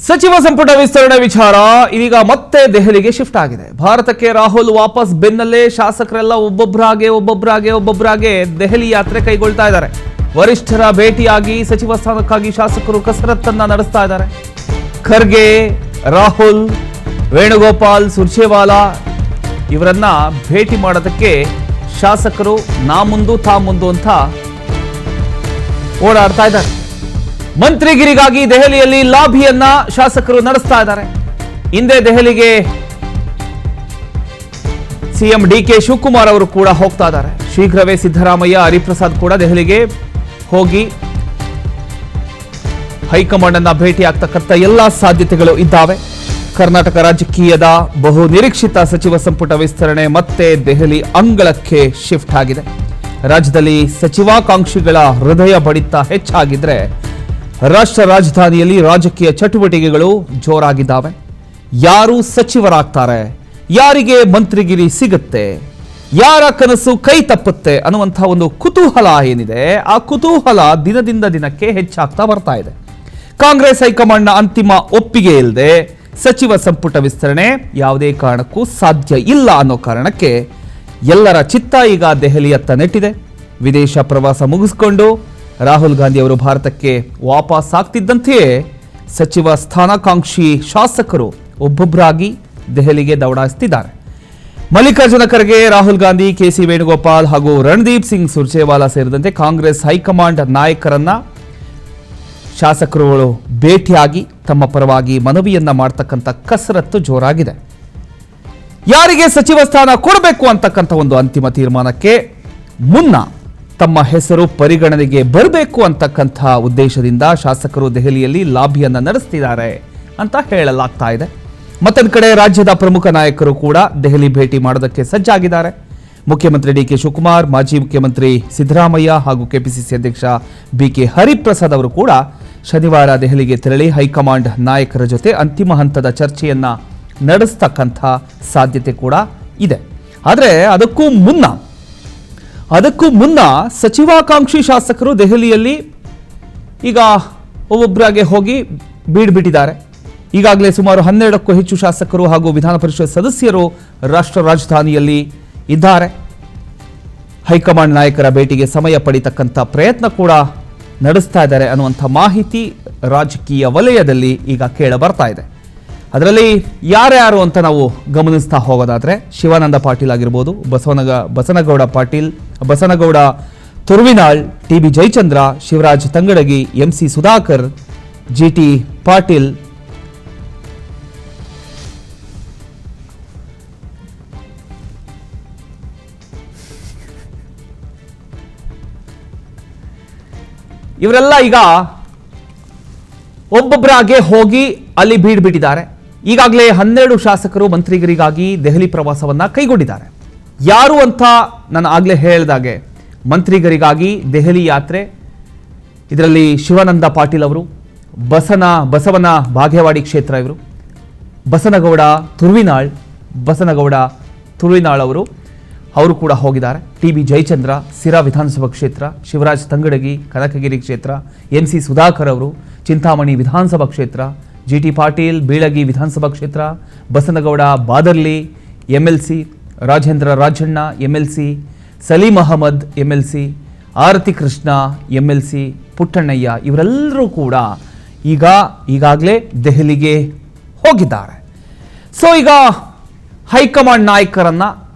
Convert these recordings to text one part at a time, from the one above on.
ಸಚಿವ ಸಂಪುಟ ವಿಸ್ತರಣೆ ವಿಚಾರ ಇದೀಗ ಮತ್ತೆ ದೆಹಲಿಗೆ ಶಿಫ್ಟ್ ಆಗಿದೆ. ಭಾರತಕ್ಕೆ ರಾಹುಲ್ ವಾಪಸ್ ಬೆನ್ನಲ್ಲೇ ಶಾಸಕರೆಲ್ಲ ಒಬ್ಬೊಬ್ಬರಾಗೆ ದೆಹಲಿ ಯಾತ್ರೆ ಕೈಗೊಳ್ತಾ ಇದ್ದಾರೆ. ವರಿಷ್ಠರ ಭೇಟಿಯಾಗಿ ಸಚಿವ ಸ್ಥಾನಕ್ಕಾಗಿ ಶಾಸಕರು ಕಸರತ್ತನ್ನ ನಡೆಸ್ತಾ ಇದ್ದಾರೆ. ಖರ್ಗೆ, ರಾಹುಲ್, ವೇಣುಗೋಪಾಲ್, ಸುರ್ಜೇವಾಲಾ ಇವರನ್ನ ಭೇಟಿ ಮಾಡೋದಕ್ಕೆ ಶಾಸಕರು ನಾ ಮುಂದು ತಾ ಮುಂದು ಅಂತ ಓಡಾಡ್ತಾ ಇದ್ದಾರೆ. ಮಂತ್ರಿಗಿರಿಗಾಗಿ ದೆಹಲಿಯಲ್ಲಿ ಲಾಬಿಯನ್ನ ಶಾಸಕರು ನಡೆಸ್ತಾ ಇದ್ದಾರೆ. ಹಿಂದೆ ದೆಹಲಿಗೆ ಸಿಎಂ ಡಿಕೆ ಶಿವಕುಮಾರ್ ಅವರು ಕೂಡ ಹೋಗ್ತಾ ಇದ್ದಾರೆ. ಶೀಘ್ರವೇ ಸಿದ್ದರಾಮಯ್ಯ, ಹರಿಪ್ರಸಾದ್ ಕೂಡ ದೆಹಲಿಗೆ ಹೋಗಿ ಹೈಕಮಾಂಡ್ ಅನ್ನ ಭೇಟಿ ಆಗ್ತಕ್ಕಂಥ ಎಲ್ಲಾ ಸಾಧ್ಯತೆಗಳು ಇದ್ದಾವೆ. ಕರ್ನಾಟಕ ರಾಜಕೀಯದ ಬಹು ನಿರೀಕ್ಷಿತ ಸಚಿವ ಸಂಪುಟ ವಿಸ್ತರಣೆ ಮತ್ತೆ ದೆಹಲಿ ಅಂಗಳಕ್ಕೆ ಶಿಫ್ಟ್ ಆಗಿದೆ. ರಾಜ್ಯದಲ್ಲಿ ಸಚಿವಾಕಾಂಕ್ಷಿಗಳ ಹೃದಯ ಬಡಿತ ಹೆಚ್ಚಾಗಿದ್ರೆ ರಾಷ್ಟ್ರ ರಾಜಧಾನಿಯಲ್ಲಿ ರಾಜಕೀಯ ಚಟುವಟಿಕೆಗಳು ಜೋರಾಗಿದ್ದಾವೆ. ಯಾರು ಸಚಿವರಾಗ್ತಾರೆ, ಯಾರಿಗೆ ಮಂತ್ರಿಗಿರಿ ಸಿಗುತ್ತೆ, ಯಾರ ಕನಸು ಕೈ ತಪ್ಪುತ್ತೆ ಅನ್ನುವಂತಹ ಒಂದು ಕುತೂಹಲ ಏನಿದೆ, ಆ ಕುತೂಹಲ ದಿನದಿಂದ ದಿನಕ್ಕೆ ಹೆಚ್ಚಾಗ್ತಾ ಬರ್ತಾ ಇದೆ. ಕಾಂಗ್ರೆಸ್ ಹೈಕಮಾಂಡ್ನ ಅಂತಿಮ ಒಪ್ಪಿಗೆ ಇಲ್ಲದೆ ಸಚಿವ ಸಂಪುಟ ವಿಸ್ತರಣೆ ಯಾವುದೇ ಕಾರಣಕ್ಕೂ ಸಾಧ್ಯ ಇಲ್ಲ ಅನ್ನೋ ಕಾರಣಕ್ಕೆ ಎಲ್ಲರ ಚಿತ್ತ ಈಗ ದೆಹಲಿಯತ್ತ ನೆಟ್ಟಿದೆ. ವಿದೇಶ ಪ್ರವಾಸ ಮುಗಿಸಿಕೊಂಡು ರಾಹುಲ್ ಗಾಂಧಿ ಅವರು ಭಾರತಕ್ಕೆ ವಾಪಸ್ ಆಗ್ತಿದ್ದಂತೆಯೇ ಸಚಿವ ಸ್ಥಾನಾಕಾಂಕ್ಷಿ ಶಾಸಕರು ಒಬ್ಬೊಬ್ಬರಾಗಿ ದೆಹಲಿಗೆ ದೌಡಾಯಿಸುತ್ತಿದ್ದಾರೆ. ಮಲ್ಲಿಕಾರ್ಜುನ ಖರ್ಗೆ, ರಾಹುಲ್ ಗಾಂಧಿ, ಕೆಸಿ ವೇಣುಗೋಪಾಲ್ ಹಾಗೂ ರಣದೀಪ್ ಸಿಂಗ್ ಸುರ್ಜೇವಾಲಾ ಸೇರಿದಂತೆ ಕಾಂಗ್ರೆಸ್ ಹೈಕಮಾಂಡ್ ನಾಯಕರನ್ನ ಶಾಸಕರುಗಳು ಭೇಟಿಯಾಗಿ ತಮ್ಮ ಪರವಾಗಿ ಮನವಿಯನ್ನ ಮಾಡತಕ್ಕಂಥ ಕಸರತ್ತು ಜೋರಾಗಿದೆ. ಯಾರಿಗೆ ಸಚಿವ ಸ್ಥಾನ ಕೊಡಬೇಕು ಅಂತಕ್ಕಂಥ ಒಂದು ಅಂತಿಮ ತೀರ್ಮಾನಕ್ಕೆ ಮುನ್ನ ತಮ್ಮ ಹೆಸರು ಪರಿಗಣನೆಗೆ ಬರಬೇಕು ಅಂತಕ್ಕಂಥ ಉದ್ದೇಶದಿಂದ ಶಾಸಕರು ದೆಹಲಿಯಲ್ಲಿ ಲಾಬಿಯನ್ನ ನಡೆಸ್ತಿದ್ದಾರೆ ಅಂತ ಹೇಳಲಾಗ್ತಾ ಇದೆ. ಮತ್ತೊಂದು ಕಡೆ ರಾಜ್ಯದ ಪ್ರಮುಖ ನಾಯಕರು ಕೂಡ ದೆಹಲಿ ಭೇಟಿ ಮಾಡೋದಕ್ಕೆ ಸಜ್ಜಾಗಿದ್ದಾರೆ. ಮುಖ್ಯಮಂತ್ರಿ ಡಿಕೆ ಶಿವಕುಮಾರ್, ಮಾಜಿ ಮುಖ್ಯಮಂತ್ರಿ ಸಿದ್ದರಾಮಯ್ಯ ಹಾಗೂ ಕೆಪಿಸಿಸಿ ಅಧ್ಯಕ್ಷ ಬಿಕೆ ಹರಿಪ್ರಸಾದ್ ಅವರು ಕೂಡ ಶನಿವಾರ ದೆಹಲಿಗೆ ತೆರಳಿ ಹೈಕಮಾಂಡ್ ನಾಯಕರ ಜೊತೆ ಅಂತಿಮ ಹಂತದ ಚರ್ಚೆಯನ್ನ ನಡೆಸ್ತಕ್ಕಂಥ ಸಾಧ್ಯತೆ ಕೂಡ ಇದೆ. ಆದರೆ ಅದಕ್ಕೂ ಮುನ್ನ ಸಚಿವಾಕಾಂಕ್ಷಿ ಶಾಸಕರು ದೆಹಲಿಯಲ್ಲಿ ಈಗ ಒಬ್ಬೊಬ್ಬರಾಗೆ ಹೋಗಿ ಬೀಡ್ಬಿಟ್ಟಿದ್ದಾರೆ. ಈಗಾಗಲೇ ಸುಮಾರು 12ಕ್ಕೂ ಹೆಚ್ಚು ಶಾಸಕರು ಹಾಗೂ ವಿಧಾನ ಪರಿಷತ್ ಸದಸ್ಯರು ರಾಷ್ಟ್ರ ರಾಜಧಾನಿಯಲ್ಲಿ ಇದ್ದಾರೆ. ಹೈಕಮಾಂಡ್ ನಾಯಕರ ಭೇಟಿಗೆ ಸಮಯ ಪಡಿತಕ್ಕಂಥ ಪ್ರಯತ್ನ ಕೂಡ ನಡೆಸ್ತಾ ಇದ್ದಾರೆ ಅನ್ನುವಂಥ ಮಾಹಿತಿ ರಾಜಕೀಯ ವಲಯದಲ್ಲಿ ಈಗ ಕೇಳ ಬರ್ತಾ ಇದೆ. ಅದರಲ್ಲಿ ಯಾರ್ಯಾರು ಅಂತ ನಾವು ಗಮನಿಸ್ತಾ ಹೋಗೋದಾದ್ರೆ ಶಿವಾನಂದ ಪಾಟೀಲ್ ಆಗಿರ್ಬೋದು, Basanagouda Turvinal, T B. Jayachandra, Shivaraj Tangadagi, M C. Sudhakar, G T. Patil, ಇವರೆಲ್ಲ ಈಗ ಒಬ್ಬೊಬ್ಬರಾಗೆ ಹೋಗಿ ಅಲ್ಲಿ ಬೀಡ್ಬಿಟ್ಟಿದ್ದಾರೆ. ಈಗಾಗಲೇ 12 ಶಾಸಕರು ಮಂತ್ರಿಗಿರಿಗಾಗಿ ದೆಹಲಿ ಪ್ರವಾಸವನ್ನ ಕೈಗೊಂಡಿದ್ದಾರೆ. ಯಾರು ಅಂತ ನಾನು ಆಗಲೇ ಹೇಳಿದಾಗೆ ಮಂತ್ರಿಗರಿಗಾಗಿ ದೆಹಲಿ ಯಾತ್ರೆ, ಇದರಲ್ಲಿ ಶಿವಾನಂದ ಪಾಟೀಲ್ ಅವರು, ಬಸವನ ಬಾಗೇವಾಡಿ ಕ್ಷೇತ್ರ ಇವರು, ಬಸನಗೌಡ ತುರ್ವಿನಾಳ್ ಅವರು ಕೂಡ ಹೋಗಿದ್ದಾರೆ. ಟಿ.ಬಿ. ಜಯಚಂದ್ರ ಸಿರಾ ವಿಧಾನಸಭಾ ಕ್ಷೇತ್ರ, ಶಿವರಾಜ್ ತಂಗಡಗಿ ಕನಕಗಿರಿ ಕ್ಷೇತ್ರ, ಎಂ.ಸಿ. ಸುಧಾಕರ್ ಅವರು ಚಿಂತಾಮಣಿ ವಿಧಾನಸಭಾ ಕ್ಷೇತ್ರ, ಜಿ.ಟಿ. ಪಾಟೀಲ್ ಬೀಳಗಿ ವಿಧಾನಸಭಾ ಕ್ಷೇತ್ರ, Basanagouda Badarli MLC, Rajendra Rajanna MLC, Salim Ahmed MLC, Arathi Krishna MLC, Puttannaiah ಇವರೆಲ್ಲರೂ ಕೂಡ ಈಗಾಗಲೇ ದೆಹಲಿಗೆ ಹೋಗಿದ್ದಾರೆ. ಸೊ ಈಗ ಹೈಕಮಾಂಡ್ ನಾಯಕರನ್ನ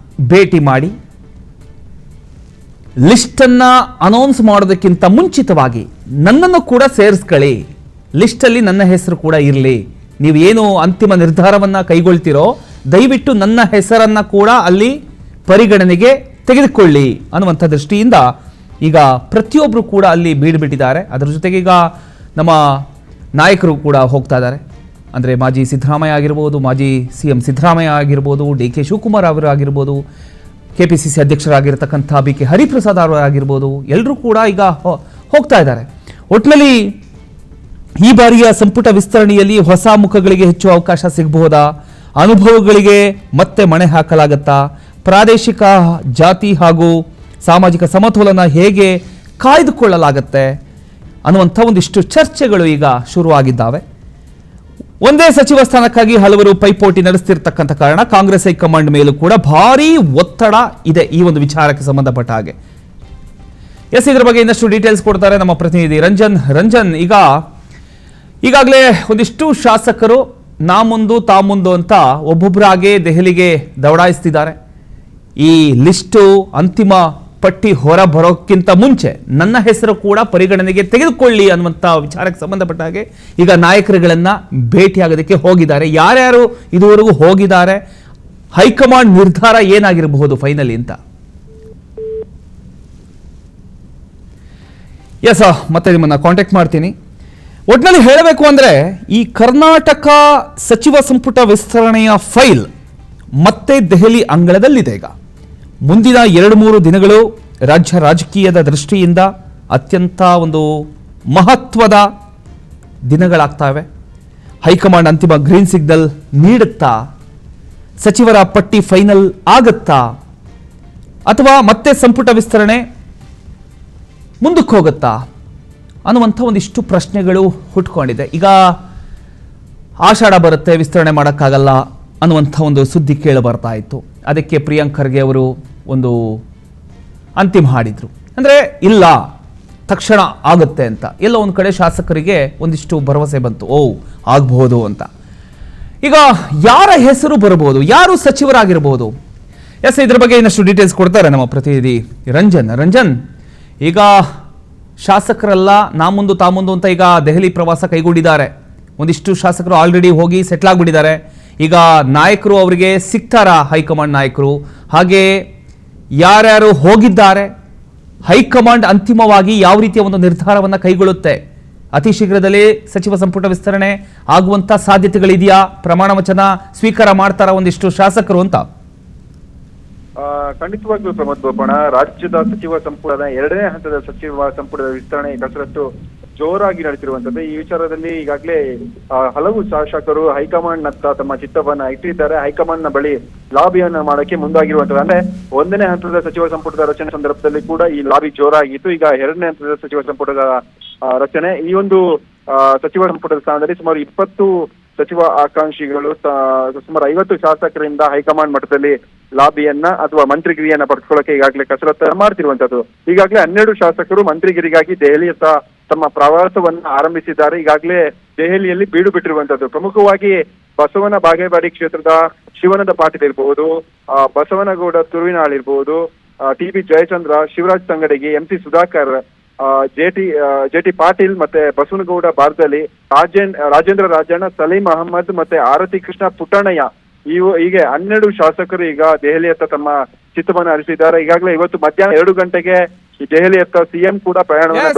ಭೇಟಿ ಮಾಡಿ ಲಿಸ್ಟನ್ನು ಅನೌನ್ಸ್ ಮಾಡೋದಕ್ಕಿಂತ ಮುಂಚಿತವಾಗಿ ನನ್ನನ್ನು ಕೂಡ ಸೇರಿಸ್ಕೊಳ್ಳಿ, ಲಿಸ್ಟಲ್ಲಿ ನನ್ನ ಹೆಸರು ಕೂಡ ಇರಲಿ, ನೀವು ಏನು ಅಂತಿಮ ನಿರ್ಧಾರವನ್ನು ಕೈಗೊಳ್ತೀರೋ ದಯವಿಟ್ಟು ನನ್ನ ಹೆಸರನ್ನು ಕೂಡ ಅಲ್ಲಿ ಪರಿಗಣನೆಗೆ ತೆಗೆದುಕೊಳ್ಳಿ ಅನ್ನುವಂಥ ದೃಷ್ಟಿಯಿಂದ ಈಗ ಪ್ರತಿಯೊಬ್ಬರು ಕೂಡ ಅಲ್ಲಿ ಬೀಡ್ಬಿಟ್ಟಿದ್ದಾರೆ. ಅದರ ಜೊತೆಗೆ ಈಗ ನಮ್ಮ ನಾಯಕರು ಕೂಡ ಹೋಗ್ತಾ ಇದ್ದಾರೆ. ಅಂದರೆ ಮಾಜಿ ಸಿದ್ದರಾಮಯ್ಯ ಆಗಿರ್ಬೋದು, ಮಾಜಿ ಸಿಎಂ ಸಿದ್ದರಾಮಯ್ಯ ಆಗಿರ್ಬೋದು, ಡಿ ಕೆ ಶಿವಕುಮಾರ್ ಅವರು ಆಗಿರ್ಬೋದು, ಕೆಪಿಸಿಸಿ ಅಧ್ಯಕ್ಷರಾಗಿರ್ತಕ್ಕಂಥ ಬಿ ಕೆ ಹರಿಪ್ರಸಾದ್ ಅವರು ಆಗಿರ್ಬೋದು, ಎಲ್ಲರೂ ಕೂಡ ಈಗ ಹೋಗ್ತಾ ಇದ್ದಾರೆ. ಒಟ್ಟಿನಲ್ಲಿ ಈ ಬಾರಿಯ ಸಂಪುಟ ವಿಸ್ತರಣೆಯಲ್ಲಿ ಹೊಸ ಮುಖಗಳಿಗೆ ಹೆಚ್ಚು ಅವಕಾಶ ಸಿಗಬಹುದಾ, ಅನುಭವಗಳಿಗೆ ಮತ್ತೆ ಮಣೆ ಹಾಕಲಾಗತ್ತಾ, ಪ್ರಾದೇಶಿಕ ಜಾತಿ ಹಾಗೂ ಸಾಮಾಜಿಕ ಸಮತೋಲನ ಹೇಗೆ ಕಾಯ್ದುಕೊಳ್ಳಲಾಗತ್ತೆ ಅನ್ನುವಂಥ ಒಂದಿಷ್ಟು ಚರ್ಚೆಗಳು ಈಗ ಶುರುವಾಗಿದ್ದಾವೆ. ಒಂದೇ ಸಚಿವ ಸ್ಥಾನಕ್ಕಾಗಿ ಹಲವರು ಪೈಪೋಟಿ ನಡೆಸ್ತಿರ್ತಕ್ಕಂಥ ಕಾರಣ ಕಾಂಗ್ರೆಸ್ ಹೈಕಮಾಂಡ್ ಮೇಲೂ ಕೂಡ ಭಾರೀ ಒತ್ತಡ ಇದೆ ಈ ಒಂದು ವಿಚಾರಕ್ಕೆ ಸಂಬಂಧಪಟ್ಟ ಹಾಗೆ. ಇದ್ರ ಬಗ್ಗೆ ಇನ್ನಷ್ಟು ಡೀಟೇಲ್ಸ್ ಕೊಡ್ತಾರೆ ನಮ್ಮ ಪ್ರತಿನಿಧಿ ರಂಜನ್. ಈಗಾಗಲೇ ಒಂದಿಷ್ಟು ಶಾಸಕರು ನಾ ಮುಂದು ತಾ ಮುಂದು ಅಂತ ಒಬ್ಬೊಬ್ಬರಾಗೆ ದೆಹಲಿಗೆ ದೌಡಾಯಿಸ್ತಿದ್ದಾರೆ. ಈ ಲಿಸ್ಟು ಅಂತಿಮ ಪಟ್ಟಿ ಹೊರ ಬರೋಕ್ಕಿಂತ ಮುಂಚೆ ನನ್ನ ಹೆಸರು ಕೂಡ ಪರಿಗಣನೆಗೆ ತೆಗೆದುಕೊಳ್ಳಿ ಅನ್ನುವಂಥ ವಿಚಾರಕ್ಕೆ ಸಂಬಂಧಪಟ್ಟ ಹಾಗೆ ಈಗ ನಾಯಕರುಗಳನ್ನ ಭೇಟಿಯಾಗೋದಕ್ಕೆ ಹೋಗಿದ್ದಾರೆ. ಯಾರ್ಯಾರು ಇದುವರೆಗೂ ಹೋಗಿದ್ದಾರೆ, ಹೈಕಮಾಂಡ್ ನಿರ್ಧಾರ ಏನಾಗಿರಬಹುದು ಫೈನಲಿ ಅಂತ. ಮತ್ತೆ ನಿಮ್ಮನ್ನ ಕಾಂಟ್ಯಾಕ್ಟ್ ಮಾಡ್ತೀನಿ. ಒಟ್ಟಿನಲ್ಲಿ ಹೇಳಬೇಕು ಅಂದ್ರೆ ಈ ಕರ್ನಾಟಕ ಸಚಿವ ಸಂಪುಟ ವಿಸ್ತರಣೆಯ ಫೈಲ್ ಮತ್ತೆ ದೆಹಲಿ ಅಂಗಳದಲ್ಲಿದೆ. ಈಗ ಮುಂದಿನ 2-3 ದಿನಗಳು ರಾಜ್ಯ ರಾಜಕೀಯದ ದೃಷ್ಟಿಯಿಂದ ಅತ್ಯಂತ ಒಂದು ಮಹತ್ವದ ದಿನಗಳಾಗ್ತವೆ. ಹೈಕಮಾಂಡ್ ಅಂತಿಮ ಗ್ರೀನ್ ಸಿಗ್ನಲ್ ನೀಡುತ್ತಾ, ಸಚಿವರ ಪಟ್ಟಿ ಫೈನಲ್ ಆಗುತ್ತಾ, ಅಥವಾ ಮತ್ತೆ ಸಂಪುಟ ವಿಸ್ತರಣೆ ಮುಂದಕ್ಕೆ ಹೋಗುತ್ತಾ ಅನ್ನುವಂಥ ಒಂದಿಷ್ಟು ಪ್ರಶ್ನೆಗಳು ಹುಟ್ಕೊಂಡಿದೆ. ಈಗ ಆಷಾಢ ಬರುತ್ತೆ, ವಿಸ್ತರಣೆ ಮಾಡೋಕ್ಕಾಗಲ್ಲ ಅನ್ನುವಂಥ ಒಂದು ಸುದ್ದಿ ಕೇಳಿ ಬರ್ತಾ ಇತ್ತು. ಅದಕ್ಕೆ ಪ್ರಿಯಾಂಕ್ ಖರ್ಗೆ ಅವರು ಒಂದು ಅಂತಿಮ ಹಾಡಿದ್ರು, ಅಂದರೆ ಇಲ್ಲ ತಕ್ಷಣ ಆಗುತ್ತೆ ಅಂತ. ಎಲ್ಲ ಒಂದು ಕಡೆ ಶಾಸಕರಿಗೆ ಒಂದಿಷ್ಟು ಭರವಸೆ ಬಂತು, ಆಗಬಹುದು ಅಂತ. ಈಗ ಯಾರ ಹೆಸರು ಬರಬಹುದು, ಯಾರು ಸಚಿವರಾಗಿರಬಹುದು? ಇದ್ರ ಬಗ್ಗೆ ಇನ್ನಷ್ಟು ಡೀಟೇಲ್ಸ್ ಕೊಡ್ತಾರೆ ನಮ್ಮ ಪ್ರತಿನಿಧಿ ರಂಜನ್. ಈಗ ಶಾಸಕರೆಲ್ಲ ನಾ ಮುಂದು ತಾ ಮುಂದು ಅಂತ ಈಗ ದೆಹಲಿ ಪ್ರವಾಸ ಕೈಗೊಂಡಿದ್ದಾರೆ. ಒಂದಿಷ್ಟು ಶಾಸಕರು ಆಲ್ರೆಡಿ ಹೋಗಿ ಸೆಟ್ಲ್ ಆಗಿಬಿಟ್ಟಿದ್ದಾರೆ. ಈಗ ನಾಯಕರು ಅವರಿಗೆ ಸಿಗ್ತಾರಾ, ಹೈಕಮಾಂಡ್ ನಾಯಕರು? ಹಾಗೆ ಯಾರ್ಯಾರು ಹೋಗಿದ್ದಾರೆ, ಹೈಕಮಾಂಡ್ ಅಂತಿಮವಾಗಿ ಯಾವ ರೀತಿಯ ಒಂದು ನಿರ್ಧಾರವನ್ನು ಕೈಗೊಳ್ಳುತ್ತೆ? ಅತಿ ಶೀಘ್ರದಲ್ಲೇ ಸಚಿವ ಸಂಪುಟ ವಿಸ್ತರಣೆ ಆಗುವಂತ ಸಾಧ್ಯತೆಗಳಿದೆಯಾ? ಪ್ರಮಾಣ ವಚನ ಸ್ವೀಕಾರ ಮಾಡ್ತಾರ ಒಂದಿಷ್ಟು ಶಾಸಕರು ಅಂತ? ಖಂಡಿತವಾಗ್ಲೂ ಪ್ರಮೋದ್ ಬೋಪಣ್ಣ, ರಾಜ್ಯದ ಸಚಿವ ಸಂಪುಟದ 2ನೇ ಹಂತದ ಸಚಿವ ಸಂಪುಟದ ವಿಸ್ತರಣೆ ಕಸರತ್ತು ಜೋರಾಗಿ ನಡೆಸಿರುವಂತದ್ದು. ಈ ವಿಚಾರದಲ್ಲಿ ಈಗಾಗಲೇ ಹಲವು ಶಾಸಕರು ಹೈಕಮಾಂಡ್ ನತ್ತ ತಮ್ಮ ಚಿತ್ತವನ್ನ ಇಟ್ಟಿದ್ದಾರೆ. ಹೈಕಮಾಂಡ್ ನ ಬಳಿ ಲಾಬಿಯನ್ನ ಮಾಡಕ್ಕೆ ಮುಂದಾಗಿರುವಂತದ್ದು. ಅಂದ್ರೆ 1ನೇ ಹಂತದ ಸಚಿವ ಸಂಪುಟದ ರಚನೆ ಸಂದರ್ಭದಲ್ಲಿ ಕೂಡ ಈ ಲಾಬಿ ಜೋರಾಗಿತ್ತು. ಈಗ 2ನೇ ಹಂತದ ಸಚಿವ ಸಂಪುಟದ ರಚನೆ, ಈ ಒಂದು ಸಚಿವ ಸಂಪುಟದ ಸ್ಥಾನದಲ್ಲಿ ಸುಮಾರು 20 ಸಚಿವ ಆಕಾಂಕ್ಷಿಗಳು, ಸುಮಾರು 50 ಶಾಸಕರಿಂದ ಹೈಕಮಾಂಡ್ ಮಟ್ಟದಲ್ಲಿ ಲಾಬಿಯನ್ನ ಅಥವಾ ಮಂತ್ರಿಗಿರಿಯನ್ನ ಪಡೆದುಕೊಳ್ಳಕ್ಕೆ ಈಗಾಗಲೇ ಕಸರತ್ತ ಮಾಡ್ತಿರುವಂತದ್ದು. ಈಗಾಗಲೇ 12 ಶಾಸಕರು ಮಂತ್ರಿಗಿರಿಗಾಗಿ ದೆಹಲಿಯತ್ತ ತಮ್ಮ ಪ್ರವಾಸವನ್ನ ಆರಂಭಿಸಿದ್ದಾರೆ. ಈಗಾಗಲೇ ದೆಹಲಿಯಲ್ಲಿ ಬೀಡು ಬಿಟ್ಟಿರುವಂತದ್ದು. ಪ್ರಮುಖವಾಗಿ ಬಸವನ ಬಾಗೇವಾಡಿ ಕ್ಷೇತ್ರದ ಶಿವನದ ಪಾಟೀಲ್ ಇರಬಹುದು, ಬಸವನಗೌಡ ತುರುವಿನಾಳ್ ಇರಬಹುದು, TB Jayachandra, Shivaraj Tangadagi, MC Sudhakar, J T Patil, ಮತ್ತೆ ಬಸವನಗೌಡ ಬಾರ್ದಲಿ, ರಾಜೇಂದ್ರ ರಾಜಣ್ಣ, ಸಲೀಂ ಅಹಮದ್ ಮತ್ತೆ ಆರತಿ ಕೃಷ್ಣ ಪುಟ್ಟಣ್ಣಯ್ಯ, ಹೀಗೆ 12 ಶಾಸಕರು ಈಗ ದೆಹಲಿಯತ್ತ ತಮ್ಮ ಚಿತ್ತವನ್ನು ಹರಿಸಿದ್ದಾರೆ. ಈಗಾಗಲೇ ಇವತ್ತು ಮಧ್ಯಾಹ್ನ 2 ಗಂಟೆಗೆ ಈ ದೆಹಲಿಯತ್ತ CM ಕೂಡ ಪ್ರಯಾಣವನ್ನು